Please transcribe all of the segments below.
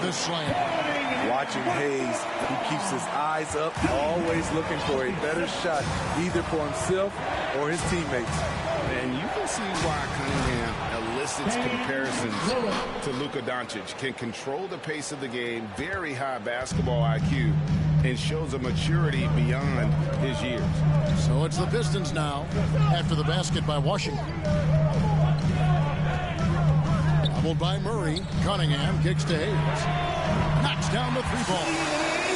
the slam. Watching Hayes, he keeps his eyes up, always looking for a better shot, either for himself or his teammates. And you can see why Cunningham elicits comparisons to Luka Doncic. Can control the pace of the game, very high basketball IQ, and shows a maturity beyond his years. So it's the Pistons now after the basket by Washington. Doubled by Murray. Cunningham kicks to Hayes. Knocks down the three ball.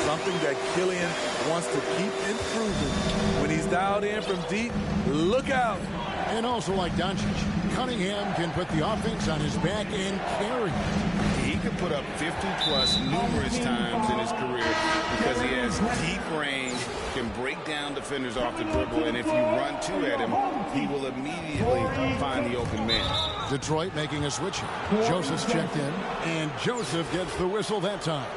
Something that Killian wants to keep improving. When he's dialed in from deep, look out. And also like Doncic, Cunningham can put the offense on his back and carry it. He could put up 50-plus numerous times in his career because he has deep range, can break down defenders off the dribble, and if you run two at him, he will immediately find the open man. Detroit making a switch. Joseph's checked in, and Joseph gets the whistle that time.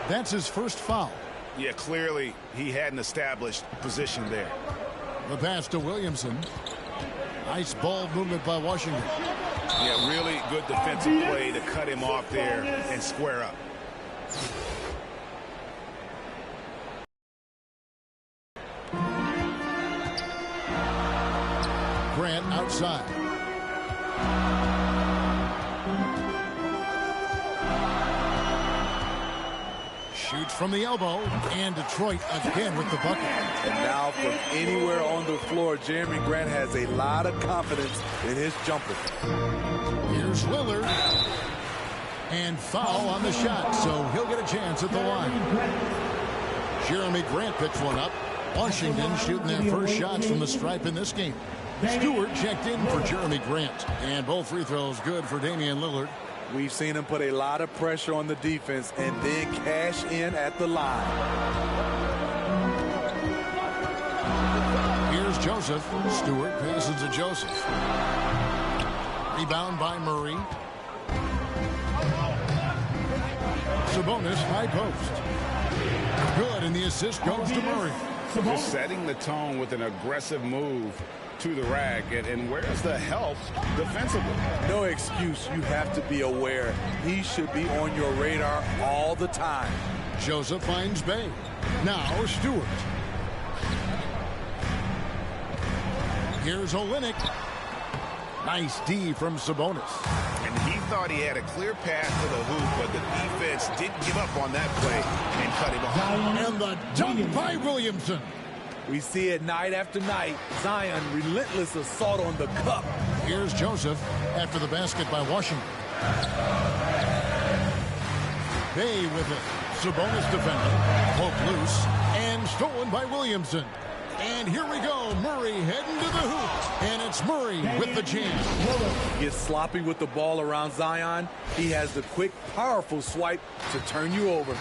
That's his first foul. Yeah, clearly he hadn't established position there. The pass to Williamson. Nice ball movement by Washington. Yeah, really good defensive play to cut him off there and square up. Grant outside. Shoots from the elbow, and Detroit again with the bucket. And now from anywhere on the floor, Jeremy Grant has a lot of confidence in his jumper. Here's Lillard. And foul on the shot, so he'll get a chance at the line. Jeremy Grant picks one up. Washington shooting their first shots from the stripe in this game. Stewart checked in for Jeremy Grant. And both free throws good for Damian Lillard. We've seen him put a lot of pressure on the defense and then cash in at the line. Here's Joseph. Stewart passes to Joseph. Rebound by Murray. Sabonis high post. Good, and the assist goes to Murray. Just setting the tone with an aggressive move to the rack, and where's the help defensively? No excuse. You have to be aware. He should be on your radar all the time. Joseph finds Bay. Now Stewart. Here's Olynyk. Nice D from Sabonis. And he thought he had a clear path to the hoop, but the defense didn't give up on that play and cut him off. And the dunk by Williamson. We see it night after night. Zion, relentless assault on the cup. Here's Joseph after the basket by Washington. Bay with it. Sabonis defending. Poked loose. And stolen by Williamson. And here we go. Murray heading to the hoop. And it's Murray with the jam. Gets sloppy with the ball around Zion. He has the quick, powerful swipe to turn you over.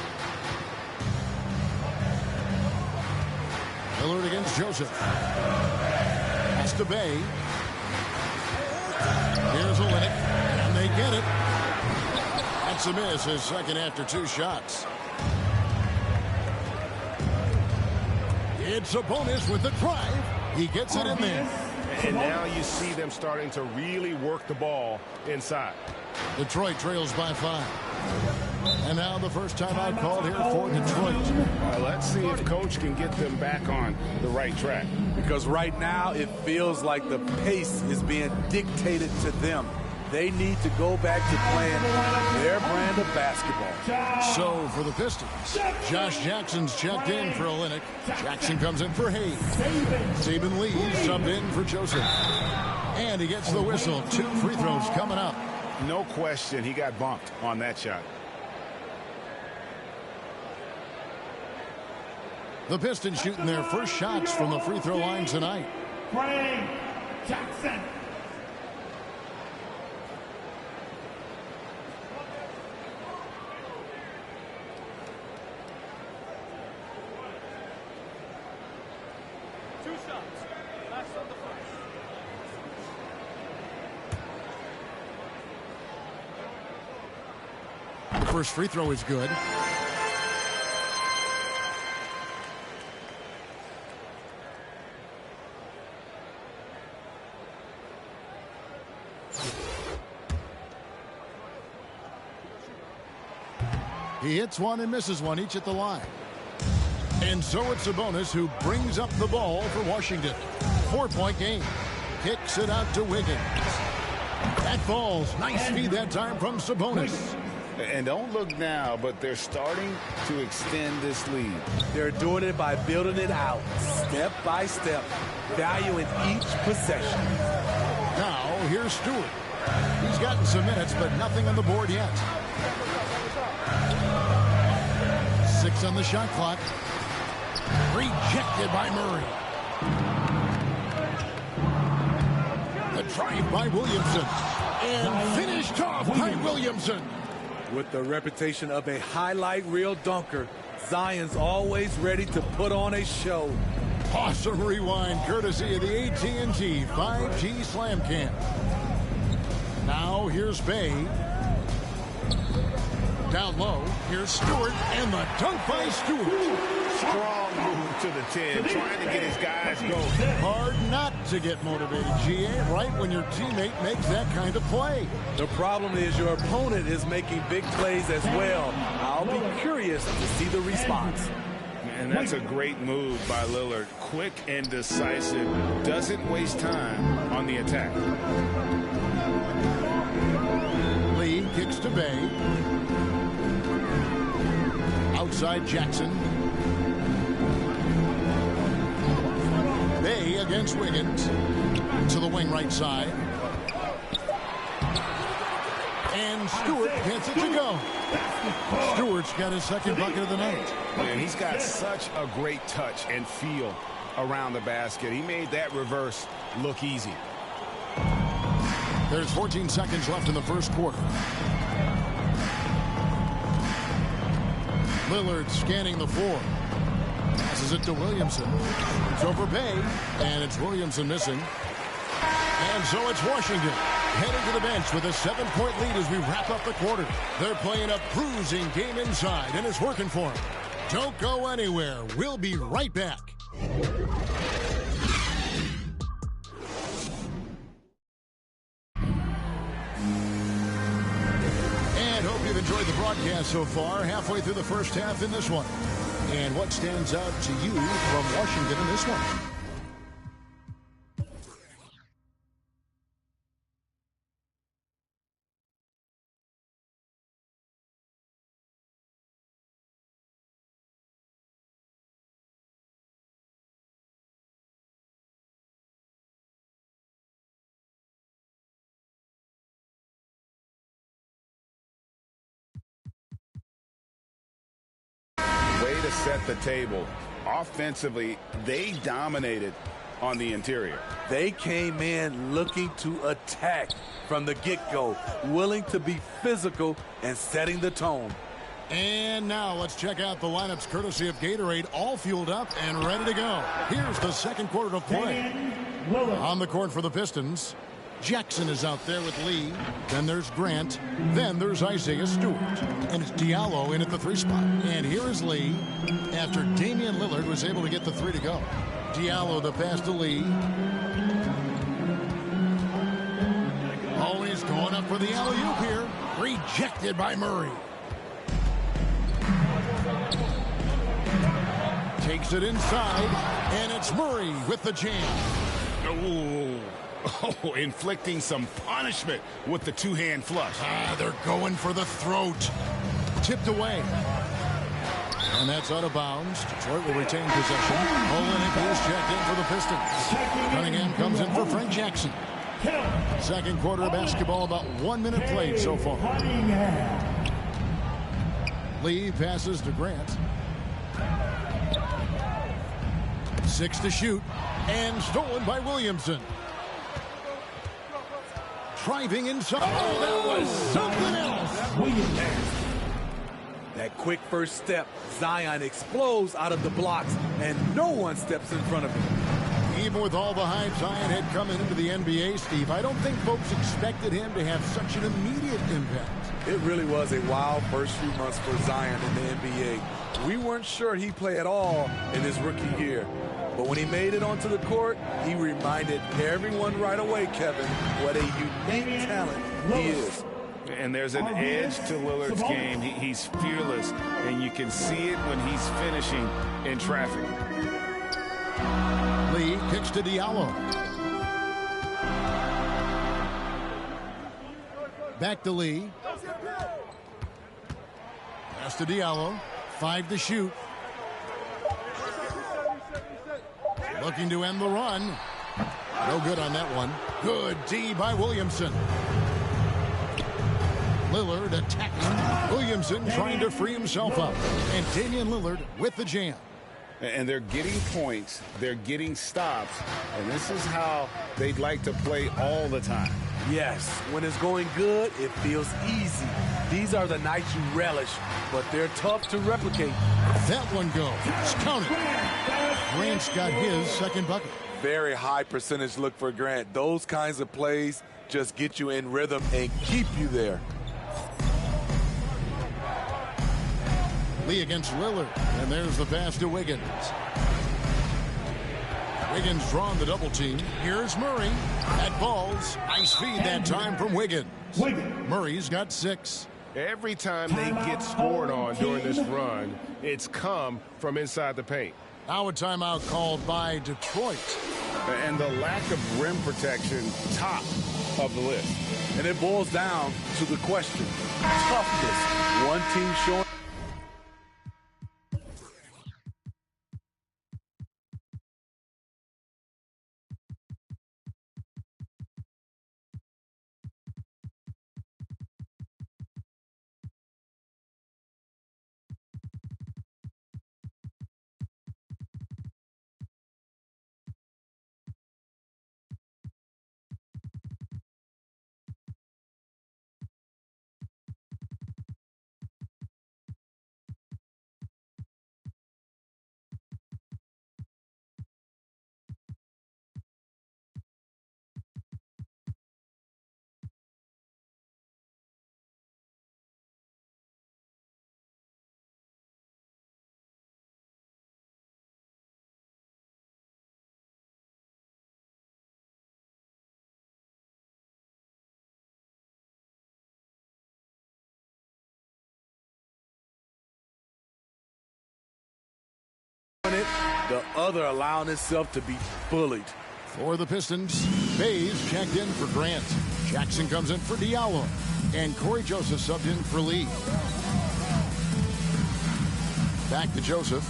Lillard against Joseph. Pass to Bay. Here's Olynyk. And they get it. That's a miss. His second after two shots. It's a bonus with the drive. He gets it in there. And now you see them starting to really work the ball inside. Detroit trails by 5. And now the first time out called here for Detroit. Let's see if Coach can get them back on the right track. Because right now it feels like the pace is being dictated to them. They need to go back to playing their brand of basketball. So for the Pistons, Josh Jackson's checked in for Olynyk. Jackson comes in for Hayes. Saban Lee subbed in for Joseph. And he gets the whistle. 2 free throws coming up. No question he got bumped on that shot. The Pistons shooting their first shots from the free throw line tonight. Frank Jackson. The first free throw is good. He hits one and misses one, each at the line. And so it's Sabonis who brings up the ball for Washington. 4-point game. Kicks it out to Wiggins. That falls. Nice feed that time from Sabonis. And don't look now, but they're starting to extend this lead. They're doing it by building it out, step by step, valuing each possession. Now, here's Stewart. He's gotten some minutes, but nothing on the board yet. 6 on the shot clock. Rejected by Murray. The drive by Williamson. And finished off by Williamson. With the reputation of a highlight reel dunker, Zion's always ready to put on a show. Awesome rewind courtesy of the AT&T 5G Slam Cam. Now here's Bay. Down low, here's Stewart, and the dunk by Stewart. Strong move to the 10, trying to get his guys going. Hard not to get motivated, GA, right when your teammate makes that kind of play. The problem is your opponent is making big plays as well. I'll be curious to see the response. And that's a great move by Lillard. Quick and decisive. Doesn't waste time on the attack. Lee kicks to Bay. Outside Jackson. Bay against Wiggins. To the wing right side. And Stewart gets it to go. Stewart's got his second bucket of the night. And he's got such a great touch and feel around the basket. He made that reverse look easy. There's 14 seconds left in the first quarter. Lillard scanning the floor. Passes it to Williamson. It's over Bay, and it's Williamson missing. And so it's Washington heading to the bench with a 7-point lead as we wrap up the quarter. They're playing a bruising game inside, and it's working for them. Don't go anywhere. We'll be right back. And hope you've enjoyed the broadcast so far. Halfway through the first half in this one. And what stands out to you from Washington in this one? Way to set the table. Offensively, they dominated on the interior. They came in looking to attack from the get-go, willing to be physical and setting the tone. And now let's check out the lineups courtesy of Gatorade, all fueled up and ready to go. Here's the second quarter of play. On the court for the Pistons, Jackson is out there with Lee. Then there's Grant. Then there's Isaiah Stewart. And it's Diallo in at the 3 spot. And here is Lee after Damian Lillard was able to get the 3 to go. Diallo the pass to Lee. Oh, he's going up for the alley-oop here. Rejected by Murray. Takes it inside. And it's Murray with the jam. Ooh. Oh, inflicting some punishment with the two-hand flush. They're going for the throat. Tipped away. And that's out of bounds. Detroit will retain possession. Olenek is checked in for the Pistons. Cunningham comes in for Frank Jackson. Second quarter of basketball, about 1 minute played so far. Lee passes to Grant. 6 to shoot. And stolen by Williamson. Driving inside. Oh, that was something else. That quick first step, Zion explodes out of the blocks, and no one steps in front of him. Even with all the hype Zion had coming into the NBA, Steve, I don't think folks expected him to have such an immediate impact. It really was a wild first few months for Zion in the NBA. We weren't sure he'd play at all in his rookie year. But when he made it onto the court, he reminded everyone right away, Kevin, what a unique talent he is. And there's an edge to Lillard's game. He's fearless, and you can see it when he's finishing in traffic. Lee kicks to Diallo. Back to Lee. Pass to Diallo. 5 to shoot. Looking to end the run. No good on that one. Good D by Williamson. Lillard attacking. Williamson trying to free himself up. And Damian Lillard with the jam. And they're getting points. They're getting stops. And this is how they'd like to play all the time. Yes, when it's going good, it feels easy. These are the nights you relish, but they're tough to replicate. That one goes. It's counted. Grant's got his second bucket. Very high percentage look for Grant. Those kinds of plays just get you in rhythm and keep you there. Lee against Lillard, and there's the pass to Wiggins. Wiggins drawn the double team. Here's Murray. At balls. Nice feed that time from Wiggins. Murray's got 6. Every time they get scored on during this run, it's come from inside the paint. Now a timeout called by Detroit. And the lack of rim protection, top of the list. And it boils down to the question. Toughness. One team showing. The other allowing itself to be bullied. For the Pistons, Bays checked in for Grant. Jackson comes in for Diallo. And Corey Joseph subbed in for Lee. Back to Joseph.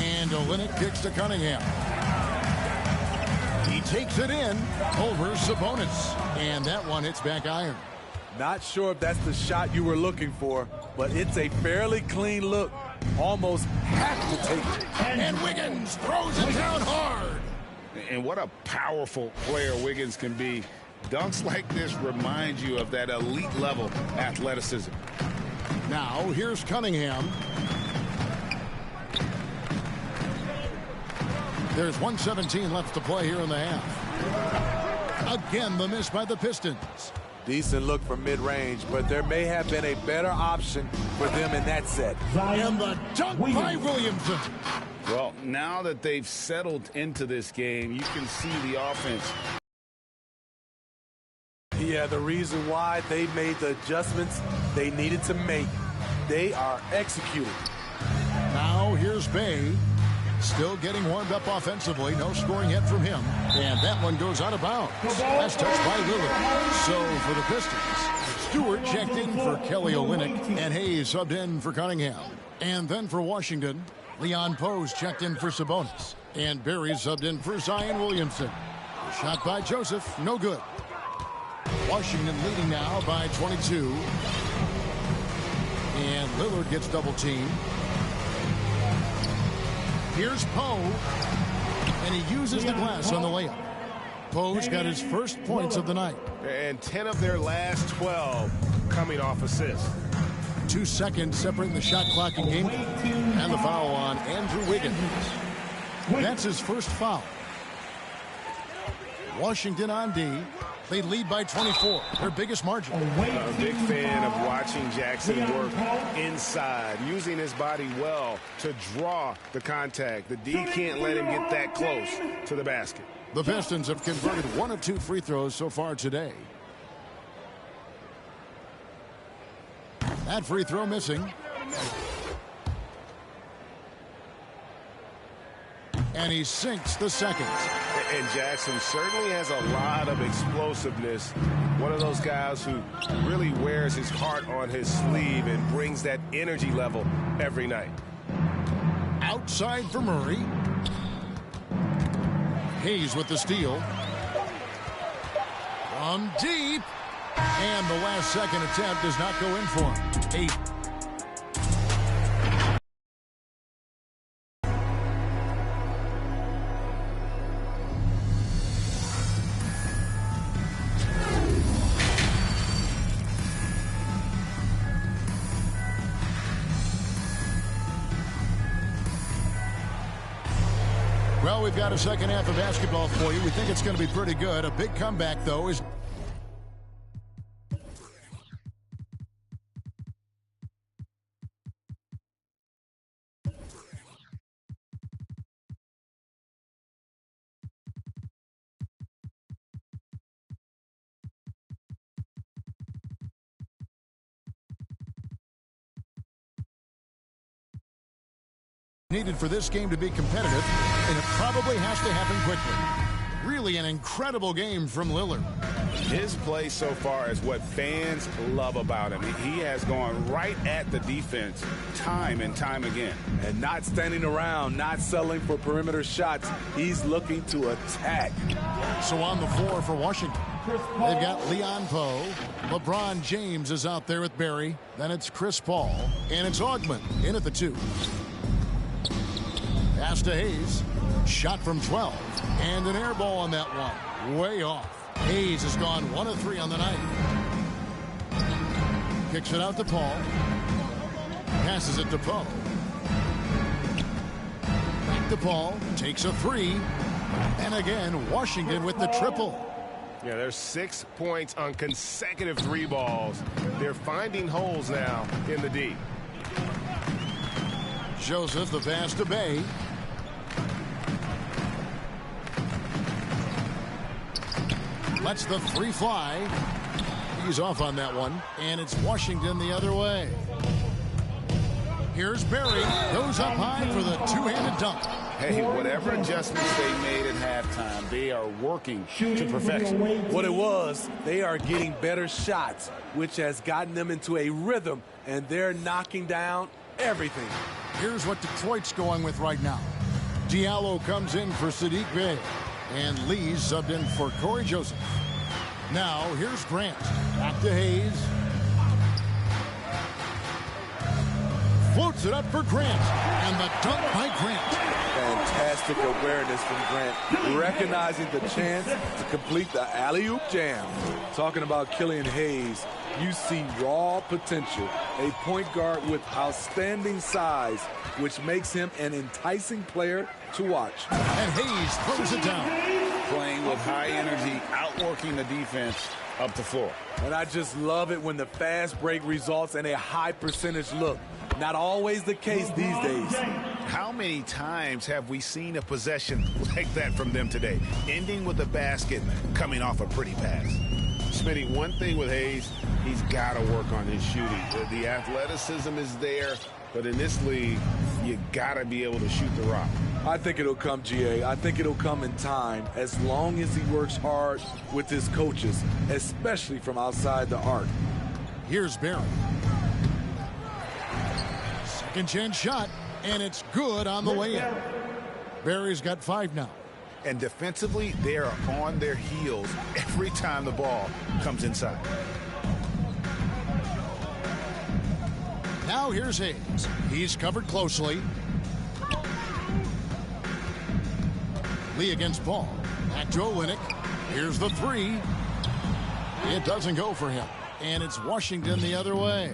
And Olynyk kicks to Cunningham. He takes it in over Sabonis. And that one hits back iron. Not sure if that's the shot you were looking for, but it's a fairly clean look. Almost have to take it. And Wiggins throws it down hard. And what a powerful player Wiggins can be. Dunks like this remind you of that elite level athleticism. Now here's Cunningham. There's 1:17 left to play here in the half. Again, the miss by the Pistons. Decent look from mid-range, but there may have been a better option for them in that set. And the dunk by Williamson. Well, now that they've settled into this game, you can see the offense. Yeah, the reason why they made the adjustments they needed to make. They are executing. Now here's Bay. Still getting warmed up offensively. No scoring yet from him. And that one goes out of bounds. Last touch by Lillard. So for the Pistons, Stewart checked in for Kelly Olynyk. And Hayes subbed in for Cunningham. And then for Washington, Leon Pose checked in for Sabonis. And Barry subbed in for Zion Williamson. Shot by Joseph. No good. Washington leading now by 22. And Lillard gets double teamed. Here's Poe, and he uses the glass on the layup. Poe's got his first points of the night. And 10 of their last 12 coming off assists. 2 seconds separating the shot clock and game. And the foul on Andrew Wiggins. That's his first foul. Washington on D. They lead by 24, their biggest margin. A big fan of watching Jackson work inside, using his body well to draw the contact. The D can't let him get that close to the basket. The Pistons have converted 1 of 2 free throws so far today. That free throw missing. And he sinks the second. And Jackson certainly has a lot of explosiveness. One of those guys who really wears his heart on his sleeve and brings that energy level every night. Outside for Murray. Hayes with the steal. From deep. And the last second attempt does not go in for him. 8. Well, we've got a second half of basketball for you. We think it's going to be pretty good. A big comeback, though, is... needed for this game to be competitive, and it probably has to happen quickly. Really an incredible game from Lillard. His play so far is what fans love about him. He has gone right at the defense time and time again. And not standing around, not settling for perimeter shots. He's looking to attack. So on the floor for Washington, they've got Leon Poe. LeBron James is out there with Barry. Then it's Chris Paul. And it's Augment in at the 2. Pass to Hayes. Shot from 12. And an air ball on that one. Way off. Hayes has gone 1 of 3 on the night. Kicks it out to Paul. Passes it to Poe. Back to Paul. Takes a 3. And again, Washington with the triple. Yeah, there's 6 points on consecutive 3 balls. They're finding holes now in the D. Joseph, the pass to Bay. Lets the 3 fly. He's off on that one. And it's Washington the other way. Here's Barry. Goes up high for the 2-handed dunk. Hey, whatever adjustments they made at halftime, they are working to perfection. What it was, they are getting better shots, which has gotten them into a rhythm, and they're knocking down everything. Here's what Detroit's going with right now. Diallo comes in for Sadiq Bey. And Lee's subbed in for Corey Joseph. Now, here's Grant. Back to Hayes. Floats it up for Grant. And the dunk by Grant. Fantastic awareness from Grant. Recognizing the chance to complete the alley-oop jam. Talking about Killian Hayes, you see raw potential. A point guard with outstanding size, which makes him an enticing player to watch. And Hayes throws it down. Playing with high energy, outworking the defense up the floor. And I just love it when the fast break results in a high percentage look. Not always the case these days. How many times have we seen a possession like that from them today? Ending with a basket, coming off a pretty pass. Smitty, one thing with Hayes, he's got to work on his shooting. The athleticism is there, but in this league, you got to be able to shoot the rock. I think it'll come, GA. I think it'll come in time as long as he works hard with his coaches, especially from outside the arc. Here's Barry. Second chance shot, and it's good on the way in. Barry's got 5 now. And defensively, they are on their heels every time the ball comes inside. Now here's Hayes. He's covered closely. Lee against Paul. Back to Olynyk. Here's the 3. It doesn't go for him. And it's Washington the other way.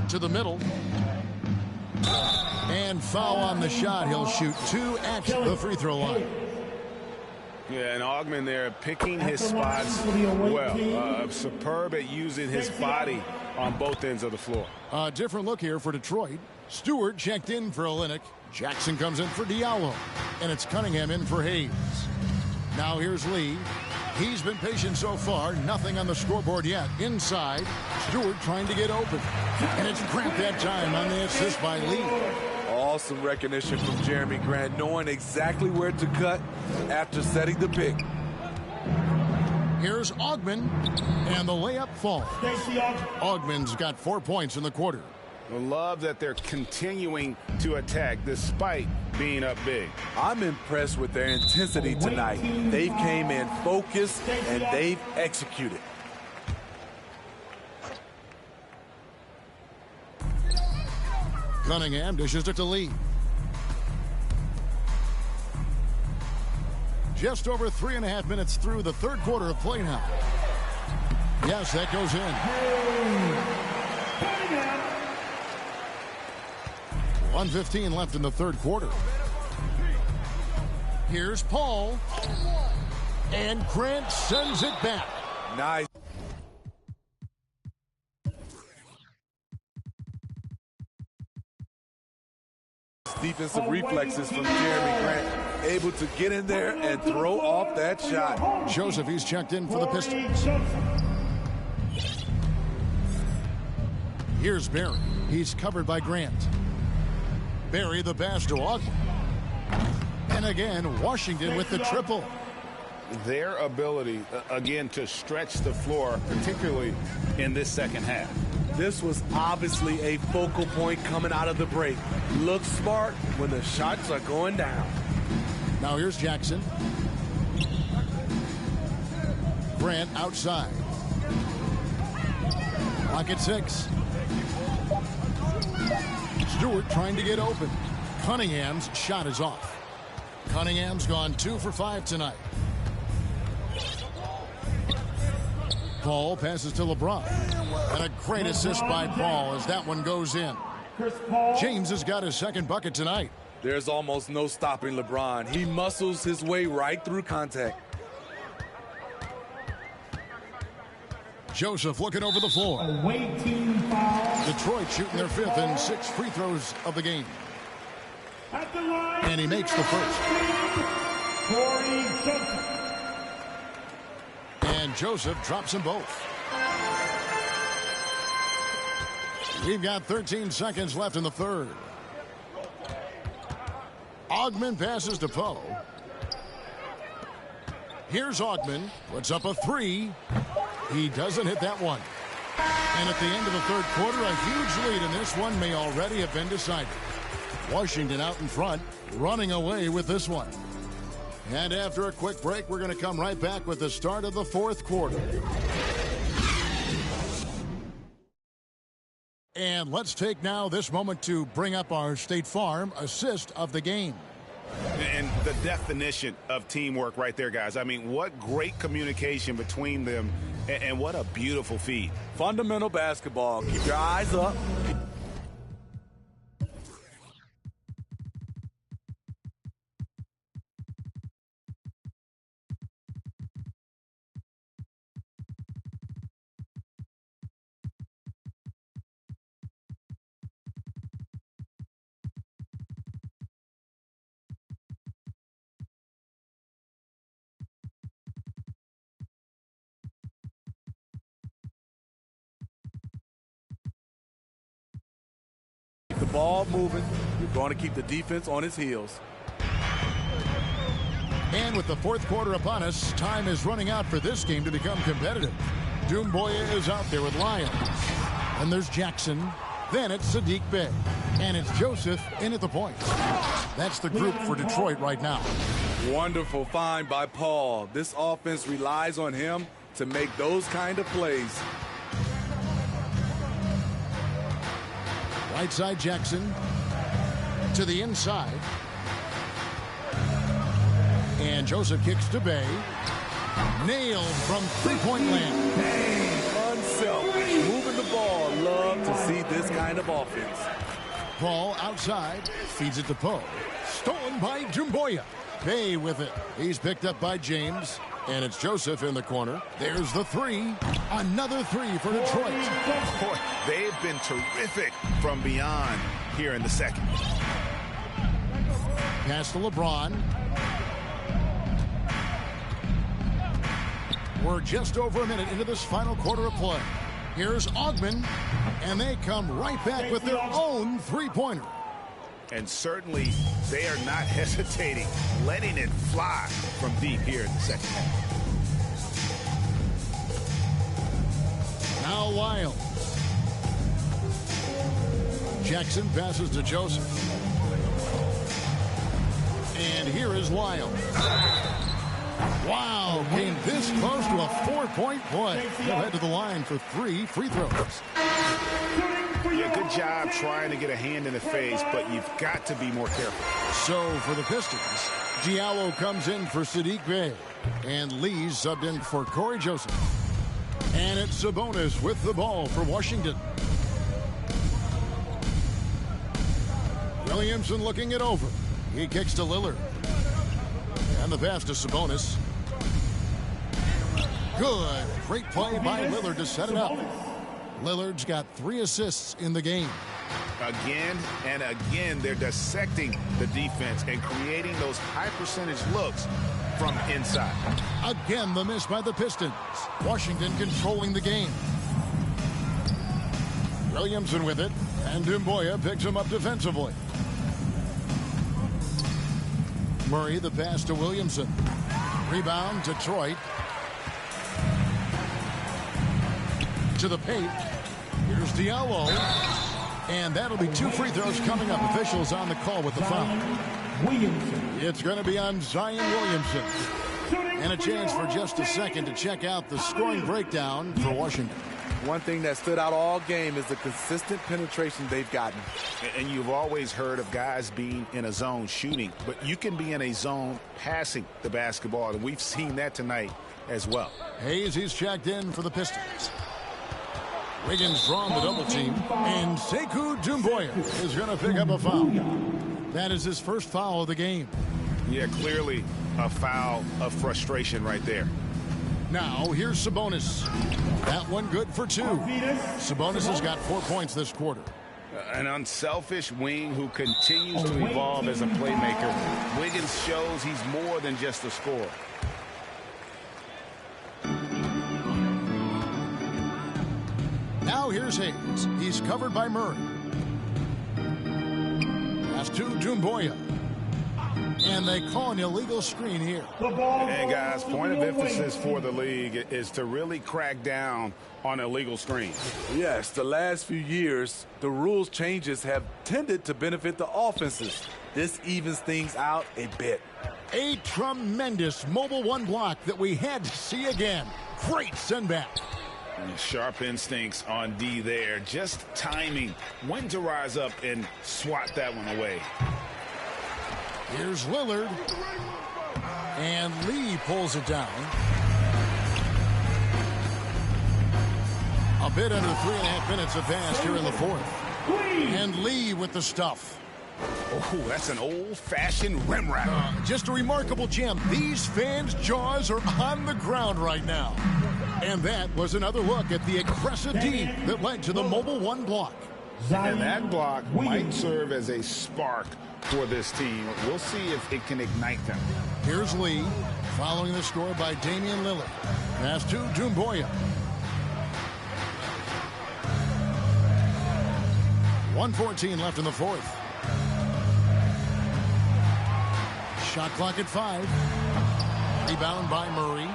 To the middle. And foul on the shot. He'll shoot 2 at the free throw line. Yeah, and Augment there picking his spots well. Superb at using his body on both ends of the floor. A different look here for Detroit. Stewart checked in for Olynyk. Jackson comes in for Diallo. And it's Cunningham in for Hayes. Now here's Lee. He's been patient so far. Nothing on the scoreboard yet. Inside, Stewart trying to get open. And it's Grant that time on the assist by Lee. Awesome recognition from Jeremy Grant, knowing exactly where to cut after setting the pick. Here's Augmon, and the layup falls. Augman's got 4 points in the quarter. I love that they're continuing to attack despite being up big. I'm impressed with their intensity tonight. They've came in focused, and they've executed. Cunningham dishes it to Lee. Just over 3.5 minutes through the third quarter of play now. Yes, that goes in. 1:15 left in the third quarter. Here's Paul. And Grant sends it back. Nice. Defensive reflexes from Jeremy Grant, able to get in there and throw off that shot. Joseph, he's checked in for the Pistons. Here's Barry. He's covered by Grant. Barry the pass to Augmon. And again, Washington with the triple. Their ability, again, to stretch the floor, particularly in this second half. This was obviously a focal point coming out of the break. Look smart when the shots are going down. Now here's Jackson. Grant outside. Clock at 6. Stewart trying to get open. Cunningham's shot is off. Cunningham's gone 2 for 5 tonight. Paul passes to LeBron. And a great assist by Paul as that one goes in. James has got his second bucket tonight. There's almost no stopping LeBron. He muscles his way right through contact. Joseph looking over the floor. Detroit shooting their 5th and 6th free throws of the game. And he makes the first. And Joseph drops them both. We've got 13 seconds left in the third. Augmon passes to Poe. Here's Augmon. Puts up a 3. He doesn't hit that one. And at the end of the third quarter, a huge lead in this one may already have been decided. Washington out in front, running away with this one. And after a quick break, we're going to come right back with the start of the fourth quarter. And let's take now this moment to bring up our State Farm assist of the game. And the definition of teamwork right there, guys. I mean, what great communication between them, and what a beautiful feed. Fundamental basketball. Keep your eyes up. The ball moving. You're going to keep the defense on its heels. And with the fourth quarter upon us, time is running out for this game to become competitive. Doumbouya is out there with Lyons. And there's Jackson. Then it's Saddiq Bey. And it's Joseph in at the point. That's the group for Detroit right now. Wonderful find by Paul. This offense relies on him to make those kind of plays. Right side Jackson to the inside. And Joseph kicks to Bey. Nailed from three-point land. Unselfish. Moving the ball. Love to see this kind of offense. Paul outside. Feeds it to Poe. Stolen by Doumbouya. Bey with it. He's picked up by James. And it's Joseph in the corner. There's the 3. Another 3 for Detroit. Boy, they've been terrific from beyond here in the second. Pass to LeBron. We're just over a minute into this final quarter of play. Here's Augmon, and they come right back with their own three-pointer. And certainly they are not hesitating, letting it fly from deep here in the second half. Now Wild. Jackson passes to Joseph. And here is Wild. Wow, came this close to a 4-point play. He'll head to the line for 3 free throws. Yeah, good job trying to get a hand in the face, but you've got to be more careful. So for the Pistons, Diallo comes in for Sadiq Bey. And Lee subbed in for Corey Joseph. And it's Sabonis with the ball for Washington. Williamson looking it over. He kicks to Lillard. And the pass to Sabonis. Good. Great play by Lillard to set it up. Lillard's got 3 assists in the game. Again and again, they're dissecting the defense and creating those high percentage looks from inside. Again, the miss by the Pistons. Washington controlling the game. Williamson with it, and Doumbouya picks him up defensively. Murray, the pass to Williamson. Rebound, Detroit. To the paint. Here's Diallo. And that'll be 2 free throws coming up. Officials on the call with the foul. It's going to be on Zion Williamson. And a chance for just a second to check out the scoring breakdown for Washington. One thing that stood out all game is the consistent penetration they've gotten. And you've always heard of guys being in a zone shooting, but you can be in a zone passing the basketball, and we've seen that tonight as well. Hayes, he's checked in for the Pistons. Wiggins drawn the double team, and Sekou Doumbouya is going to pick up a foul. That is his first foul of the game. Yeah, clearly a foul of frustration right there. Now, here's Sabonis. That one good for 2. Sabonis has got 4 points this quarter. An unselfish wing who continues to evolve as a playmaker. Wiggins shows he's more than just a scorer. Now here's Hayes. He's covered by Murray. Pass to Doumbouya. And they call an illegal screen here. And guys, point of emphasis for the league is to really crack down on illegal screens. Yes, the last few years, the rules changes have tended to benefit the offenses. This evens things out a bit. A tremendous Mobile One block that we had to see again. Great send back. Sharp instincts on D there. Just timing when to rise up and swat that one away. Here's Lillard. And Lee pulls it down. A bit under 3.5 minutes have passed here in the fourth. And Lee with the stuff. Oh, that's an old-fashioned rim wrap. Just a remarkable jam. These fans' jaws are on the ground right now. And that was another look at the aggressive D that led to the Mobile One block. And that block might serve as a spark for this team. We'll see if it can ignite them. Here's Lee, following the score by Damian Lillard. Pass to Doumbouya. 1:14 left in the fourth. Shot clock at 5. Rebound by Murray.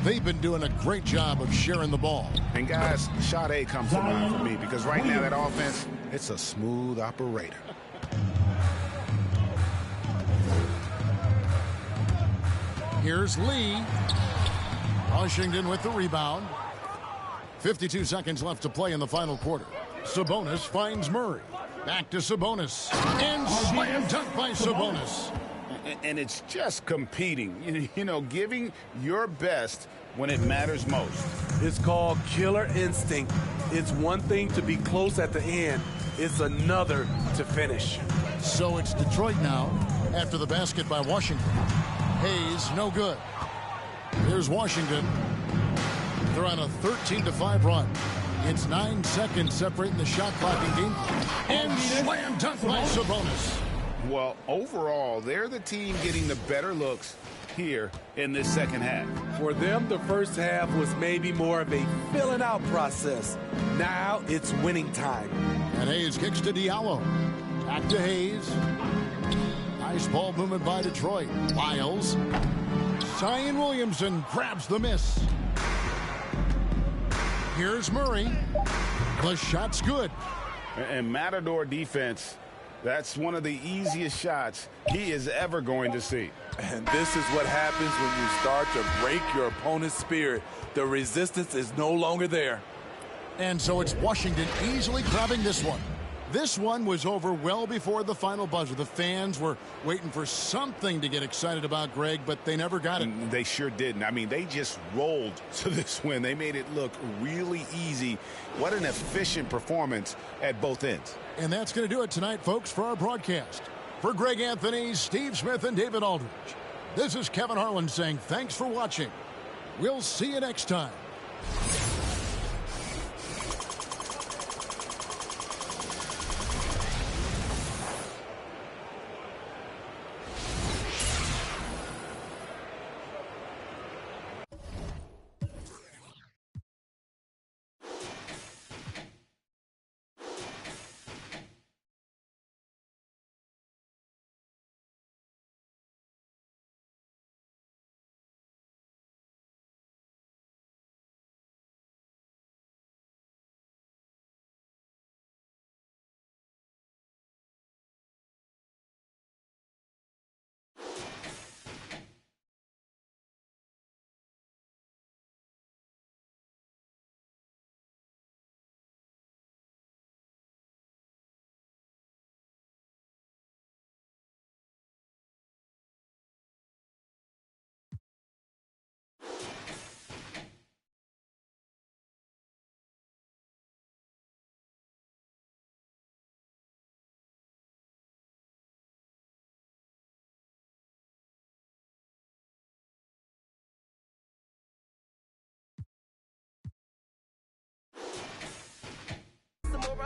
They've been doing a great job of sharing the ball. And guys, shot A comes to mind for me because right now that offense, it's a smooth operator. Here's Lee. Washington with the rebound. 52 seconds left to play in the final quarter. Sabonis finds Murray. Back to Sabonis. And slam dunk by Sabonis. And it's just competing, you know, giving your best when it matters most. It's called killer instinct. It's one thing to be close at the end. It's another to finish. So it's Detroit now after the basket by Washington. Hayes, no good. Here's Washington. They're on a 13-5 run. It's 9 seconds separating the shot clock and game clock. And slam dunk by Sabonis. Well, overall, they're the team getting the better looks here in this second half. For them, the first half was maybe more of a filling out process. Now it's winning time. And Hayes kicks to Diallo. Back to Hayes. Nice ball movement by Detroit. Lyles. Zion Williamson grabs the miss. Here's Murray. The shot's good. And Matador defense, that's one of the easiest shots he is ever going to see. And this is what happens when you start to break your opponent's spirit. The resistance is no longer there. And so it's Washington easily grabbing this one. This one was over well before the final buzzer. The fans were waiting for something to get excited about, Greg, but they never got it. They sure didn't. I mean, they just rolled to this win. They made it look really easy. What an efficient performance at both ends. And that's going to do it tonight, folks, for our broadcast. For Greg Anthony, Steve Smith, and David Aldridge, this is Kevin Harlan saying thanks for watching. We'll see you next time.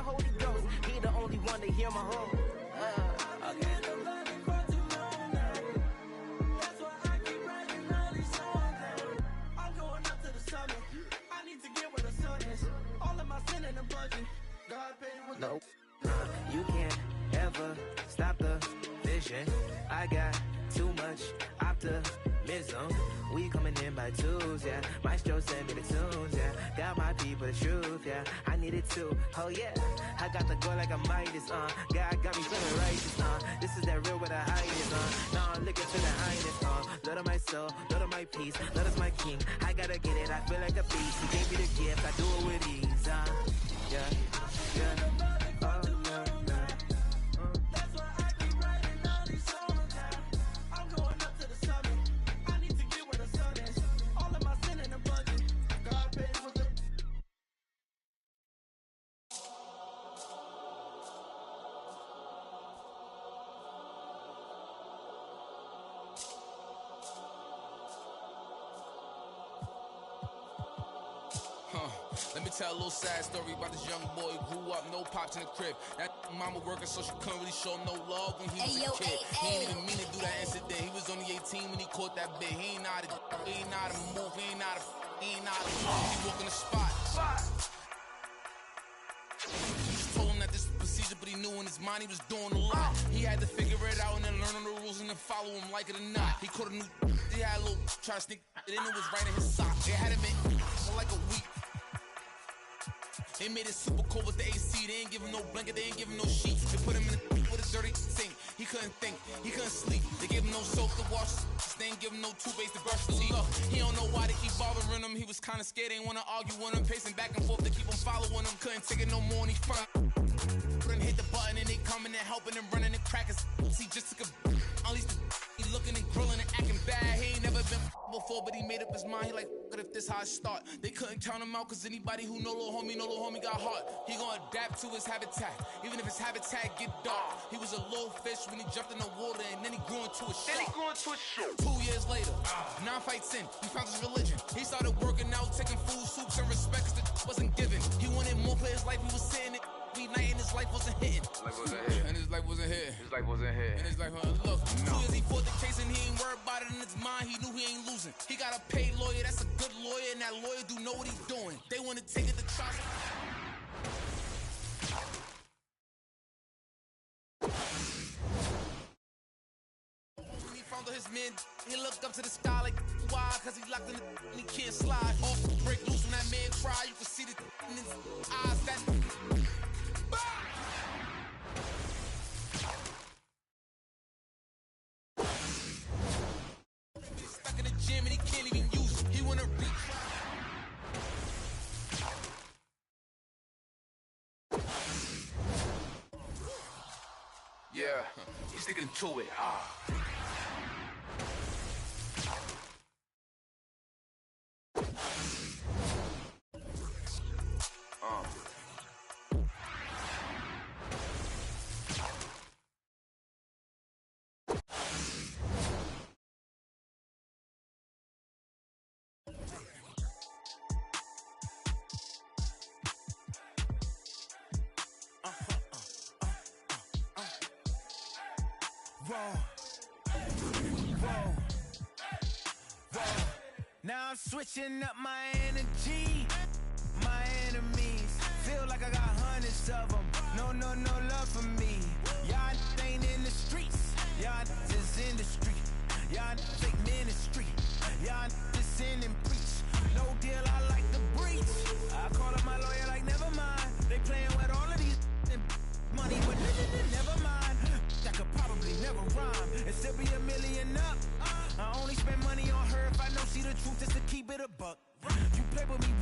Holy Ghost, he the only one to hear my home. I'm going up to the summit. I need to get where the sun is. All of my sin in the budget. God paid with no. You can't ever stop the vision. I got too much optimism. We coming in by twos, yeah. Maestro sent me the tunes, yeah. Got my people the truth, yeah. I need it too, oh yeah. I got the go like a Midas, God got me feeling righteous, This is that real with the highest, Now I'm looking to the highness, Lord of my soul, Lord of my peace, Lord is my king. I gotta get it, I feel like a beast. He gave me the gift, I do it with ease, yeah, yeah. Let me tell a little sad story about this young boy who grew up, no pops in the crib. That mama working, so she couldn't really show no love when he was a kid. He ain't even mean to do that incident. He was only 18 when he caught that bit. He ain't know how to move. He ain't know how to move. He walking the spot. Just told him that this was procedure, but he knew in his mind he was doing a lot. He had to figure it out and then learn on the rules and then follow him like it or not. He caught a new. He had a little try to sneak it in. It was right in his sock. They had him in for like a week. They made it super cold with the AC. They ain't give him no blanket, they ain't give him no sheets. They put him in with a dirty sink. He couldn't think, he couldn't sleep. They gave him no soap to wash. They ain't give him no toothpaste to brush his teeth. He don't know why they keep bothering him. He was kinda scared, they ain't wanna argue with him. Pacing back and forth to keep him following him. Couldn't take it no more and he front. Couldn't hit the button and they coming and helping and running and cracking. He just took a unleashed the he looking and grilling and acting bad. He ain't never been before, but he made up his mind. He like, what if this how I start? They couldn't count him out, cause anybody who know little homie got heart. He gonna adapt to his habitat, even if his habitat get dark. He was a little fish when he jumped in the water, and then he grew into a shark. 2 years later, 9 fights in, he found his religion. He started working out, taking food, soups, and respect, cause the wasn't given. He wanted more for his life, he was saying it. He night and his life wasn't hitting. And his life wasn't here. And his life wasn't look. 2 years he fought the case and he ain't worried about it in his mind. He knew he ain't losing. He got a paid lawyer, that's a good lawyer, and that lawyer do know what he's doing. They want to take it to trial. He found out his man, he looked up to the sky like, why? Cause he locked in the and he can't slide. Off the break loose when that man cry, you can see the in his eyes. That he's stuck in the gym and he can't even use it. He wanna reach. Yeah, he's sticking to it. Now I'm switching up my energy. My enemies feel like I got hundreds of them. No love for me. Y'all ain't in the streets. Y'all just in the street. Y'all take ministry. Y'all just sin and preach. No deal, I like the breach. I call up my lawyer like, never mind. They playing with all of these money, but never mind. That could probably never rhyme and still be $1 million up. I only spend money on her if I know she the truth, just to keep it a buck. You play with me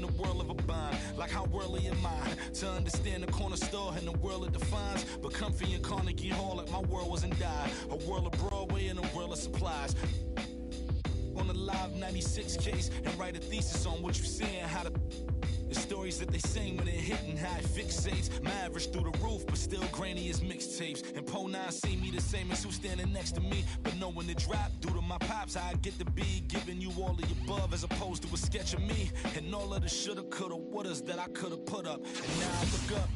the world of a bind. Like how worldly am I to understand the corner store and the world it defines? But comfy in Carnegie Hall like my world wasn't die. A world of Broadway and a world of supplies. On the Live 96 case and write a thesis on what you seeing, how the stories that they sing when it hitting, how it fixates. My average through the roof, but still grainy as mixtapes. And Po 9 see me the same as who's standing next to me, but knowing the drop due to my pops, how I get to be giving you all the above as opposed to a sketch of me and all of the shoulda, coulda, wouldas that I coulda put up. And now I look up.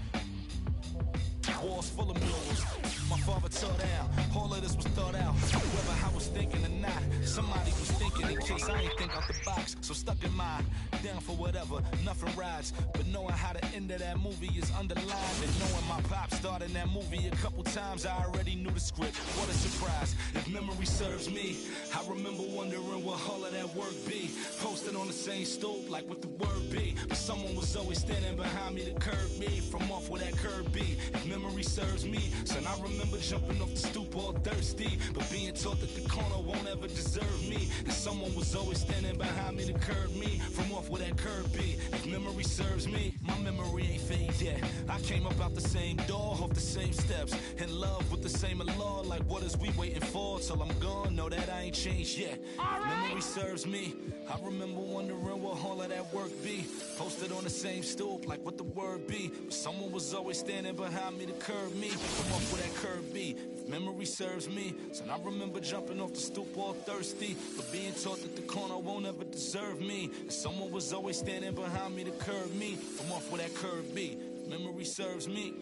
Walls full of murals, my father tore down. All of this was thought out, whether I was thinking or not. Somebody was thinking in case I ain't think out the box. So stuck in my down for whatever, nothing rides. But knowing how the end of that movie is underlined, and knowing my pop starred in that movie a couple times, I already knew the script. What a surprise! If memory serves me, I remember wondering what all of that work be. Posted on the same stoop, like what the word be. But someone was always standing behind me to curb me from off where that curb be. If memory serves me, son, I remember jumping off the stoop all thirsty, but being taught that the corner won't ever deserve me. And someone was always standing behind me to curb me from off where that curb be. If memory serves me, my memory ain't fade yet. I came up out the same door, off the same steps, in love with the same law. Like what is we waiting for till I'm gone? Know that I ain't changed yet. If memory serves me, I remember wondering what all of that work be. Posted on the same stoop, like what the word be. But someone was always standing behind me to curb me from off where that curb be. If memory serves me, son, I remember jumping off the stoop all thirsty, but being taught that the corner won't ever deserve me. And someone was always standing behind me to curb me from off where that curb be. If memory serves me.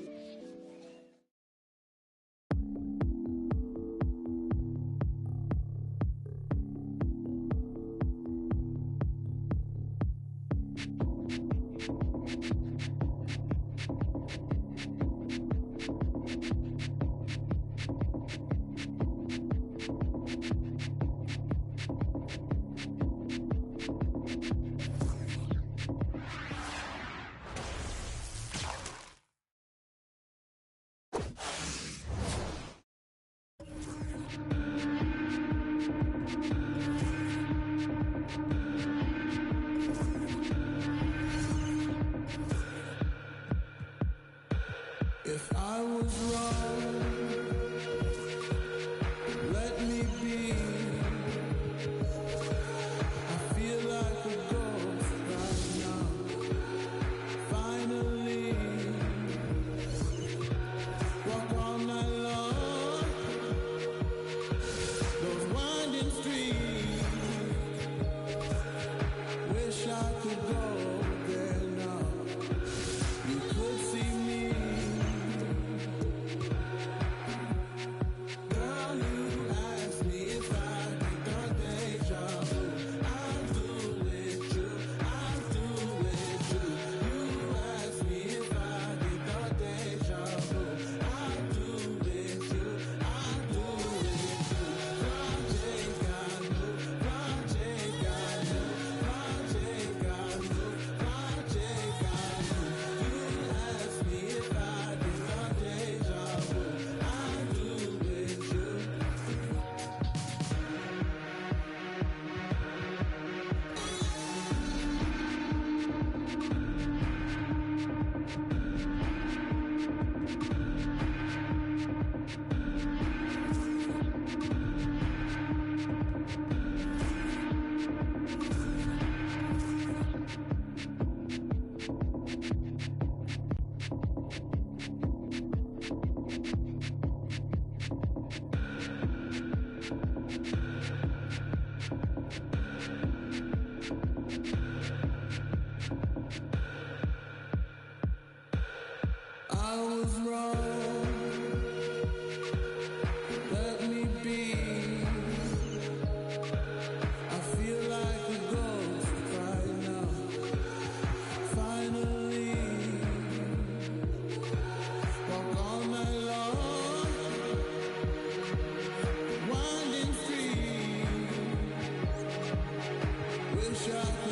If I was wrong, let me be. I feel like a ghost right now. Finally, walk all night long. Those winding streets. Wish I could go there now. You could see me. I was wrong. Let me be. I feel like a ghost right now. Finally, walk all night long. Winding street. Wish I